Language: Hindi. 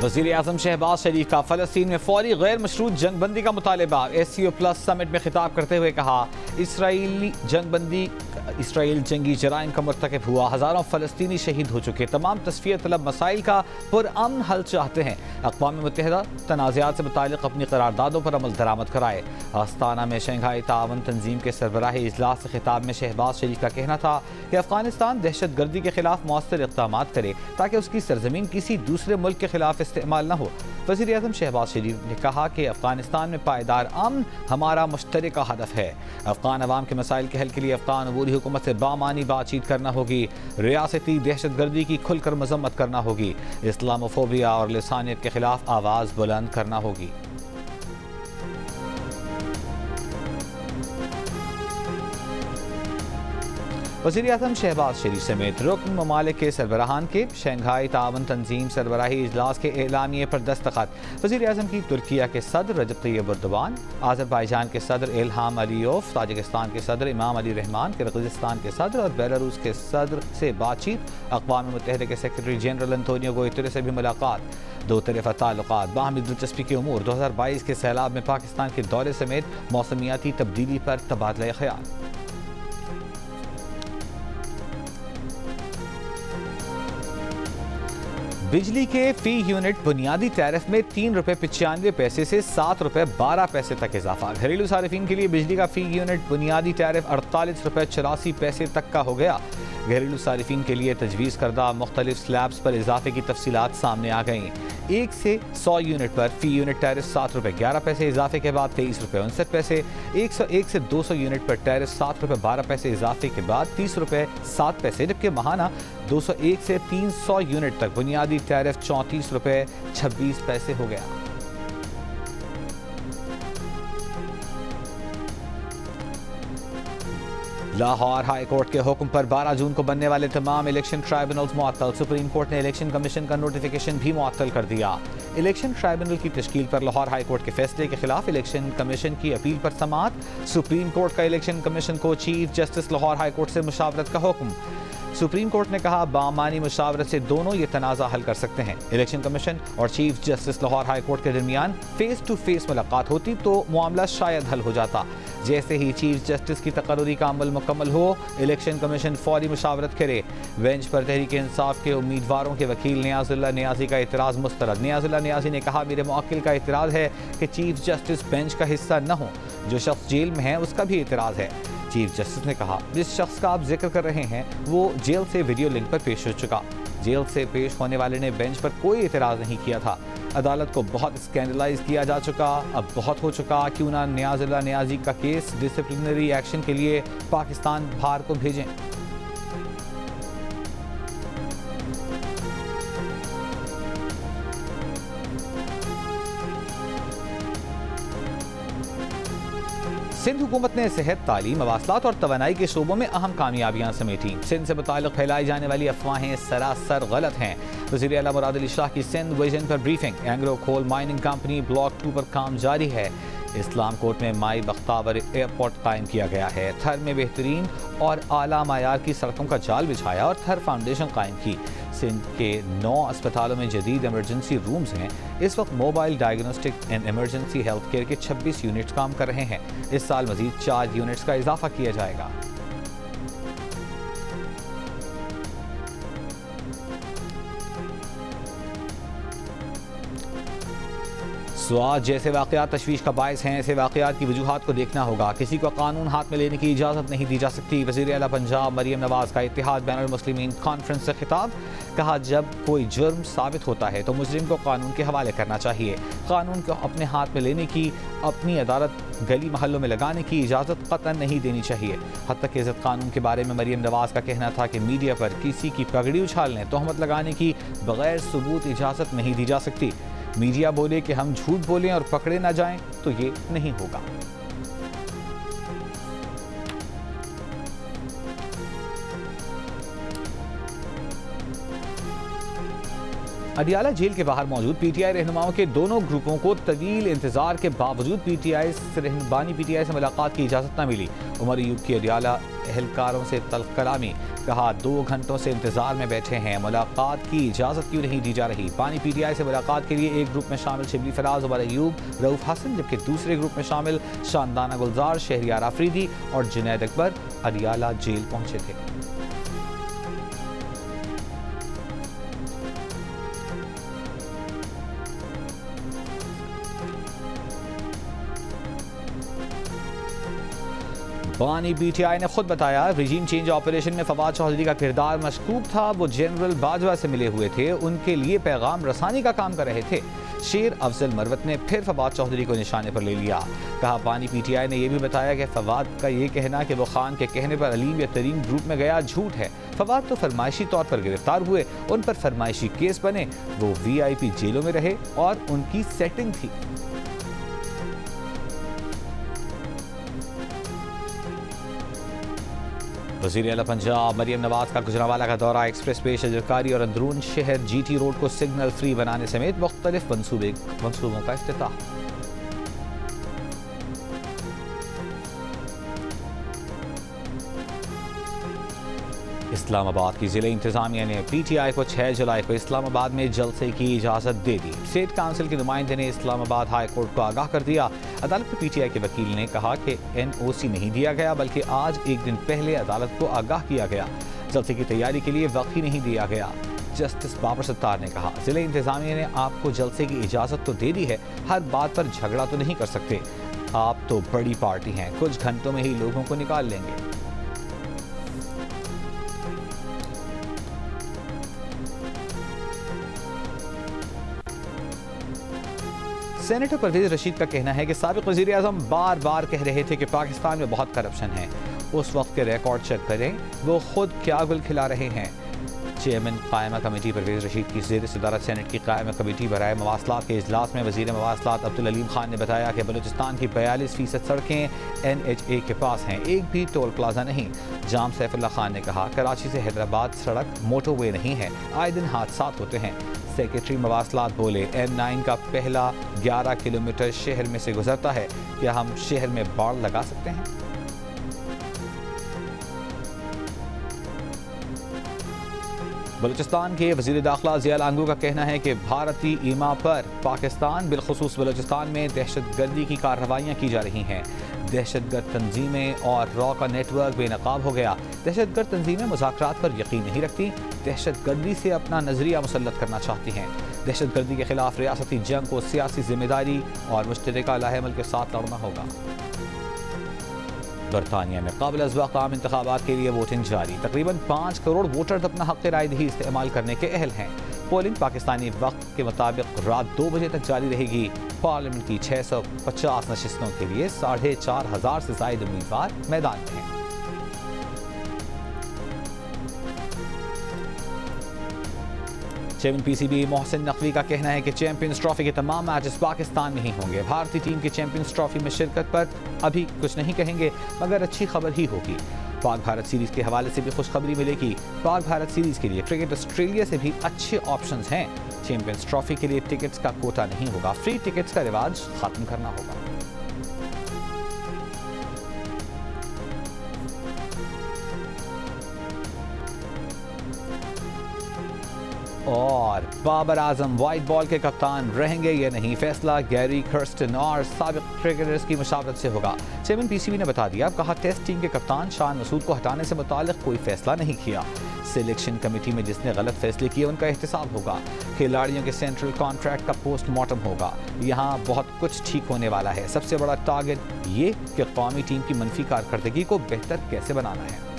वज़ीर-ए-आज़म शहबाज शरीफ का फ़लस्तीन में फौरी गैर मशरूत जंगबंदी का मुतालबा। SCO प्लस समिट में खिताब करते हुए कहा, इसराइल जंगी जराइम का मर्तकब हुआ, हज़ारों फ़लस्तीनी शहीद हो चुके, तमाम तस्फिया तलब मसाइल का पुरअमन हल चाहते हैं। अक़वाम मुत्तहिदा तनाज़ात से मुताल्लिक़ अपनी करारदादों पर अमल दरामद कराए। आस्ताना में शंघाई तावन तंजीम के सरबराही इजलास से खिताब में शहबाज शरीफ का कहना था कि अफ़गानिस्तान दहशत गर्दी के खिलाफ मौसर इक़दाम करे ताकि उसकी सरजमीन किसी दूसरे मुल्क के खिलाफ इस्तेमाल न हो। वज़ीर-ए-आज़म शहबाज शरीफ ने कहा कि अफ़गानिस्तान में पायदार अमन हमारा मुश्तरका हदफ है। अफ़गान अवाम के मसाइल के हल के लिए अफ़गान अबूरी हुकूमत से बामानी बातचीत करना होगी, रियासती दहशत गर्दी की खुलकर मजम्मत करना होगी, इस्लामोफोबिया और लिसानियत के खिलाफ आवाज़ बुलंद करना होगी। वज़ीर-ए-आज़म शहबाज शरीफ समेत रुकन ममालिक के सरबराहान के शंघाई तावन तंजीम सरबराही इजलास के एलामिये पर दस्तखत। वज़ीर-ए-आज़म की तुर्किया के सदर रजब तैयब एर्दोगान, आज़रबाईजान के सदर इल्हाम अलीयोव, ताजिकिस्तान के सदर इमाम अली रहमान, किर्गिज़स्तान के सदर और बेलारूस के सदर से बातचीत। अक़वाम मुत्तहिदा के सेक्रेटरी जनरल एंटोनियो गुतेरेस से भी मुलाकात। दो तरफ़ा ताल्लुकात, बाहमी दिलचस्पी के उमूर, 2022 के सैलाब में पाकिस्तान के दौरे समेत मौसमियाती तब्दीली पर तबादला ख्याल। बिजली के फ़ी यूनिट बुनियादी टैरिफ में 3 रुपये 95 पैसे से 7 रुपये 12 पैसे तक इजाफा। घरेलू सारिफिन के लिए बिजली का फ़ी यूनिट बुनियादी टैरिफ 48 रुपये 84 पैसे तक का हो गया। घरेलू सारिफिन के लिए तजवीज़ करदा मुख्तलिफ स्लैब्स पर इजाफे की तफसीलात सामने आ गईं। 1 से 100 यूनिट पर फ़ी यूनिट टैरिफ 7 रुपये 11 पैसे, इजाफे के बाद 23 रुपये 59 पैसे। 101 से 200 यूनिट पर टैरिफ 7 रुपये 12 पैसे, इजाफे के बाद 30 रुपये 7 पैसे, जबकि माहाना 201 से 300 यूनिट तक बुनियादी टैरिफ 34 रुपये 26 पैसे हो गया। लाहौर हाई कोर्ट के हुक्म पर 12 जून को बनने वाले तमाम इलेक्शन ट्राइब्यूनल्स मुअत्तल। सुप्रीम कोर्ट ने इलेक्शन कमीशन का नोटिफिकेशन भी मुअत्तल कर दिया। इलेक्शन ट्राइब्यूनल की तश्कील पर लाहौर हाई कोर्ट के फैसले के खिलाफ इलेक्शन कमीशन की अपील पर समाअत। सुप्रीम कोर्ट का इलेक्शन कमीशन को chief justice Lahore high court से मुशावरत का हुक्म। सुप्रीम कोर्ट ने कहा, बामानी मुशावरत से दोनों ये तनाज़ा हल कर सकते हैं। इलेक्शन कमीशन और chief justice Lahore high court के दरमियान फेस टू फेस मुलाकात होती तो मामला शायद हल हो जाता। जैसे ही चीफ जस्टिस की तकर्री का अमल मुकम्मल हो, इलेक्शन कमीशन फौरी मुशावरत करे। बेंच पर तहरीक इंसाफ के उम्मीदवारों के वकील नियाजुल्लाह नियाजी का एतराज़ मुस्तरद। नियाजुल्लाह नियाजी ने कहा, मेरे मुवक्किल का एतराज़ है कि चीफ जस्टिस बेंच का हिस्सा न हो। जो शख्स जेल में है उसका भी एतराज़ है। चीफ जस्टिस ने कहा, जिस शख्स का आप जिक्र कर रहे हैं वो जेल से वीडियो लिंक पर पेश हो चुका। जेल से पेश होने वाले ने बेंच पर कोई एतराज़ नहीं किया था। अदालत को बहुत स्कैंडलाइज किया जा चुका, अब बहुत हो चुका। क्यों ना नियाजुल्लाह नियाजी का केस डिसिप्लिनरी एक्शन के लिए पाकिस्तान बाहर को भेजें। सिंध हुकूमत ने सेहत, तालीम, मवासलात और तवानाई के शोबों में अहम कामयाबियाँ समेटी। सिंध से मुताल्लिक़ फैलाई जाने वाली अफवाहें सरासर गलत हैं। वज़ीर आला मुराद अली शाह की सिंध विजन पर briefing. Engro coal mining company block 2 पर काम जारी है। इस्लाम कोर्ट में माई बख्तावर एयरपोर्ट कायम किया गया है। थर में बेहतरीन और आला मायार की सड़कों का जाल बिछाया और थर फाउंडेशन कायम की। सिंध के 9 अस्पतालों में जदीद एमरजेंसी रूम्स हैं। इस वक्त mobile diagnostic and emergency health care के 26 यूनिट्स काम कर रहे हैं। इस साल मजीद 4 यूनिट्स का इजाफा किया जाएगा। स्वाद जैसे वाक़यात तशवीश का बायस हैं, ऐसे वाक़यात की वजूहात को देखना होगा। किसी को कानून हाथ में लेने की इजाज़त नहीं दी जा सकती। वज़ीर आला पंजाब मरियम नवाज़ का इत्तेहाद बैनुल मुस्लिमीन कॉन्फ्रेंस से खिताब। कहा, जब कोई जुर्म साबित होता है तो मुजरिम को कानून के हवाले करना चाहिए। कानून को अपने हाथ में लेने की, अपनी अदालत गली महलों में लगाने की इजाज़त क़तन नहीं देनी चाहिए। हद तक इज़्ज़त कानून के बारे में मरियम नवाज़ का कहना था कि मीडिया पर किसी की पगड़ी उछालने, तोहमत लगाने की बगैर सबूत इजाज़त नहीं दी जा सकती। मीडिया बोले कि हम झूठ बोलें और पकड़े ना जाएं तो ये नहीं होगा। अडियाला जेल के बाहर मौजूद पीटीआई रहनुमाओं के दोनों ग्रुपों को तवील इंतजार के बावजूद पीटीआई से मुलाकात की इजाज़त न मिली। उमर अयूब की अडियाला एहलकारों से तल्ख कलामी, कहा 2 घंटों से इंतजार में बैठे हैं, मुलाकात की इजाज़त क्यों नहीं दी जा रही। पानी पीटीआई से मुलाकात के लिए एक ग्रुप में शामिल शिबली फराज, उमर अयूब, रऊफ हसन, जबकि दूसरे ग्रुप में शामिल शानदाना गुलजार, शहरियार आफरीदी और जुनैद अकबर अडियाला जेल पहुंचे थे। पानी पीटीआई ने खुद बताया रिजीम चेंज ऑपरेशन में फवाद चौधरी का किरदार मशकूक था। वो जनरल बाजवा से मिले हुए थे, उनके लिए पैगाम रसानी का काम कर रहे थे। शेर अफजल मरवत ने फिर फवाद चौधरी को निशाने पर ले लिया। कहा पानी पीटीआई ने यह भी बताया कि फवाद का ये कहना कि वो खान के कहने पर अलीम या तरीन ग्रुप में गया झूठ है। फवाद तो फरमाइशी तौर पर गिरफ्तार हुए, उन पर फरमाइशी केस बने, वो VIP जेलों में रहे और उनकी सेटिंग थी। वज़ीर आला पंजाब मरियम नवाज का गुजरांवाला का दौरा, एक्सप्रेस वे शजरकारी और अंदरून शहर GT रोड को सिग्नल फ्री बनाने समेत मुख्तलिफ मंसूबों का इफ्तिताह। इस्लामाबाद की ज़िले इंतज़ामिया ने PTI को 6 जुलाई को इस्लामाबाद में जलसे की इजाज़त दे दी। स्टेट काउंसिल के नुमाइंदे ने इस्लामाबाद हाई कोर्ट को आगाह कर दिया। अदालत में PTI के वकील ने कहा कि NOC नहीं दिया गया, बल्कि आज एक दिन पहले अदालत को आगाह किया गया। जलसे की तैयारी के लिए वक्त ही नहीं दिया गया। जस्टिस बाबर सत्तार ने कहा ज़िले इंतज़ामिया ने आपको जलसे की इजाज़त तो दे दी है, हर बात पर झगड़ा तो नहीं कर सकते। आप तो बड़ी पार्टी हैं, कुछ घंटों में ही लोगों को निकाल लेंगे। सेनेटर परवेज रशीद का कहना है कि साबिक वज़ीर आज़म बार बार कह रहे थे कि पाकिस्तान में बहुत करप्शन है। उस वक्त के रिकॉर्ड चेक करें, वो खुद क्या गुल खिला रहे हैं। चेयरमैन कायमा कमेटी परवेज रशीद की ज़ेर सदारत सेनेट की कायमा कमेटी बराए मवासलात के इजलास में वज़ीर मवासलात अब्दुल अलीम खान ने बताया कि बलूचिस्तान की 42% सड़कें NHA के पास हैं, एक भी टोल प्लाजा नहीं। जाम सैफुल्ला खान ने कहा कराची से हैदराबाद सड़क मोटरवे नहीं है, आए दिन हादसात होते हैं। सेक्रेटरी मवासलात बोले M9 का पहला 11 किलोमीटर शहर में से गुजरता है, क्या हम शहर में बाड़ लगा सकते हैं? बलूचिस्तान के वज़ीर दाखिला ज़िया लांगू का कहना है कि भारतीय ईमा पर पाकिस्तान बिलखुसूस बलूचिस्तान में दहशतगर्दी की कार्रवाइयाँ की जा रही हैं। दहशतगर्द तंजीमें और रॉ का नेटवर्क बेनकाब हो गया। दहशतगर्द तंजीमें मुज़ाकरात पर यकीन नहीं रखती, दहशतगर्दी से अपना नज़रिया मुसल्लत करना चाहती हैं। दहशतगर्दी के खिलाफ रियासती जंग को सियासी जिम्मेदारी और मुश्तरका लाहेमल के साथ लड़ना होगा। बरतानिया में काबिल अज़्वाक़ आम इंतख़ाबात के लिए वोटिंग जारी। तकरीबन 5 करोड़ वोटर्स अपना हक़ रायदही इस्तेमाल करने के अहल हैं। पोलिंग पाकिस्तानी वक्त के मुताबिक रात 2 बजे तक जारी रहेगी। पार्लियामेंट की 650 नशिस्तों के लिए 4500 से ज़ायद उम्मीदवार मैदान में हैं। चेयरमैन PCB मोहसिन नकवी का कहना है कि चैंपियंस ट्रॉफी के तमाम मैचेस पाकिस्तान में ही होंगे। भारतीय टीम की चैंपियंस ट्रॉफी में शिरकत पर अभी कुछ नहीं कहेंगे, मगर अच्छी खबर ही होगी। पाक भारत सीरीज़ के हवाले से भी खुशखबरी मिलेगी। पाक भारत सीरीज़ के लिए क्रिकेट ऑस्ट्रेलिया से भी अच्छे ऑप्शंस हैं। चैंपियंस ट्रॉफी के लिए टिकट्स का कोटा नहीं होगा, फ्री टिकट्स का रिवाज खत्म करना होगा। और बाबर आजम वाइट बॉल के कप्तान रहेंगे या नहीं, फैसला गैरी कर्स्टन और साबिक क्रिकेटर्स की मुशावरत से होगा। चेयरमैन PCB ने बता दिया, कहा टेस्ट टीम के कप्तान शान मसूद को हटाने से मुताल्लिक कोई फैसला नहीं किया। सिलेक्शन कमेटी में जिसने गलत फैसले किए उनका एहतसाब होगा। खिलाड़ियों के सेंट्रल कॉन्ट्रैक्ट का पोस्टमार्टम होगा। यहाँ बहुत कुछ ठीक होने वाला है। सबसे बड़ा टारगेट ये कि कौमी टीम की मनफी कारकर्दगी को बेहतर कैसे बनाना है।